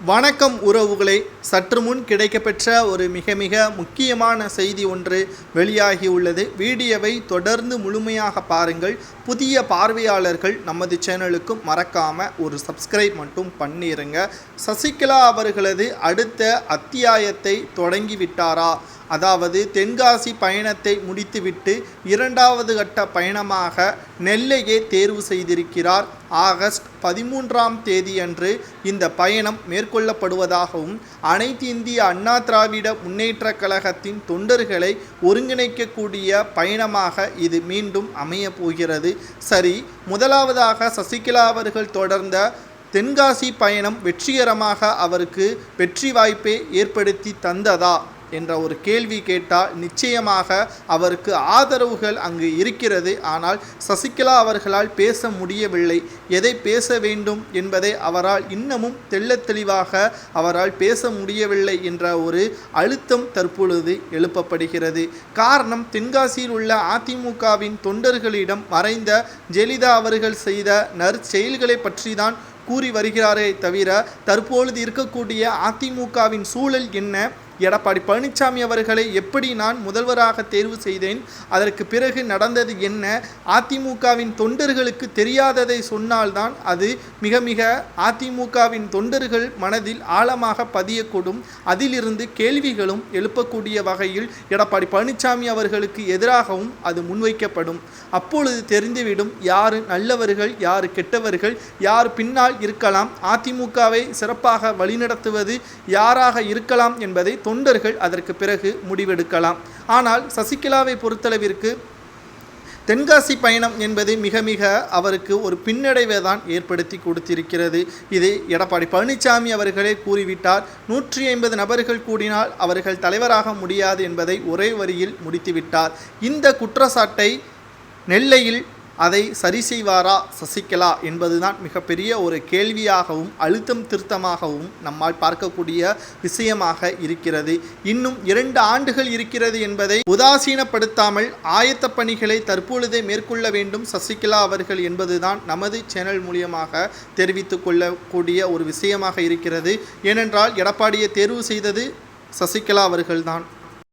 வணக்கம் உறவுகளே, சற்று முன் கிடைக்கப்பெற்ற ஒரு மிக முக்கியமான செய்தி ஒன்று வெளியாகியுள்ளது. வீடியோவை தொடர்ந்து முழுமையாக பாருங்கள். புதிய பார்வையாளர்கள் நமது சேனலுக்கும் மறக்காமல் ஒரு சப்ஸ்கிரைப் மட்டும் பண்ணிடுங்க. சசிகலா அவர்களது அடுத்த அத்தியாயத்தை தொடங்கிவிட்டாரா? அதாவது தென்காசி பயணத்தை முடித்துவிட்டு இரண்டாவது கட்ட பயணமாக நெல்லையை தேர்வு செய்திருக்கிறார். ஆகஸ்ட் 13ஆம் தேதியன்று இந்த பயணம் மேற்கொள்ளப்படுவதாகவும் அனைத்து இந்திய அண்ணா திராவிட முன்னேற்ற கழகத்தின் தொண்டர்களை ஒருங்கிணைக்கக்கூடிய பயணமாக இது மீண்டும் அமைய போகிறது. சரி, முதலாவதாக சசிகலா அவர்கள் தொடர்ந்த தென்காசி பயணம் வெற்றிகரமாக அவருக்கு வெற்றி வாய்ப்பை ஏற்படுத்தி தந்ததா என்ற ஒரு கேள்வி கேட்டால் நிச்சயமாக அவருக்கு ஆதரவுகள் அங்கு இருக்கிறது. ஆனால் சசிகலா அவர்களால் பேச முடியவில்லை. எதை பேச வேண்டும் என்பதை அவரால் இன்னமும் தெளிவாக அவரால் பேச முடியவில்லை என்ற ஒரு அழுத்தம் தற்பொழுது எழுப்பப்படுகிறது. காரணம், தென்காசியில் உள்ள அதிமுகவின் தொண்டர்களிடம் மறைந்த ஜெயலலிதா அவர்கள் செய்த நற்செயல்களை பற்றி தான் கூறி வருகிறாரே தவிர தற்பொழுது இருக்கக்கூடிய அதிமுகவின் சூழல் என்ன, எடப்பாடி பழனிசாமி அவர்களை எப்படி நான் முதல்வராக தேர்வு செய்தேன், அதற்கு பிறகு நடந்தது என்ன, அதிமுகவின் தொண்டர்களுக்கு தெரியாததை சொன்னால்தான் அது மிக அதிமுகவின் தொண்டர்கள் மனதில் ஆழமாக பதியக்கூடும். அதிலிருந்து கேள்விகளும் எழுப்பக்கூடிய வகையில் எடப்பாடி பழனிசாமி அவர்களுக்கு எதிராகவும் அது முன்வைக்கப்படும். அப்பொழுது தெரிந்துவிடும் யார் நல்லவர்கள், யார் கெட்டவர்கள், யார் பின்னால் இருக்கலாம், அதிமுகவை சிறப்பாக வழிநடத்துவது யாராக இருக்கலாம் என்பதை தொண்டர்கள் அதற்கு பிறகு முடிவெடுக்கலாம். ஆனால் சசிகலாவை பொறுத்தளவிற்கு தென்காசி பயணம் என்பது மிக அவருக்கு ஒரு பின்னடைவை தான் ஏற்படுத்தி கொடுத்திருக்கிறது. இது எடப்பாடி பழனிசாமி அவர்களே கூறிவிட்டார். 150 நபர்கள் கூடினால் அவர்கள் தலைவராக முடியாது என்பதை ஒரே வரியில் முடித்துவிட்டார். இந்த குற்றச்சாட்டை நெல்லையில் அதை சரி செய்வாரா சசிகலா என்பதுதான் மிகப்பெரிய ஒரு கேள்வியாகவும் அழுத்தம் திருத்தமாகவும் நம்மால் பார்க்கக்கூடிய விஷயமாக இருக்கிறது. இன்னும் 2 ஆண்டுகள் இருக்கிறது என்பதை உதாசீனப்படுத்தாமல் ஆயத்த பணிகளை தற்பொழுதே மேற்கொள்ள வேண்டும் சசிகலா அவர்கள் என்பதுதான் நமது சேனல் மூலியமாக தெரிவித்துக் கொள்ளக்கூடிய ஒரு விஷயமாக இருக்கிறது. ஏனென்றால் எடப்பாடியை தேர்வு செய்தது சசிகலா அவர்கள்தான்.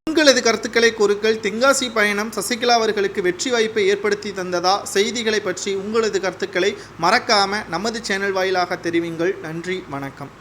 உங்களது கருத்துக்களை கூறுங்கள். தென்காசி பயணம் சசிகலா அவர்களுக்கு வெற்றி வாய்ப்பை ஏற்படுத்தி தந்ததா? செய்திகளை பற்றி உங்களது கருத்துக்களை மறக்காம நமது சேனல் வாயிலாக தெரிவிங்கள். நன்றி, வணக்கம்.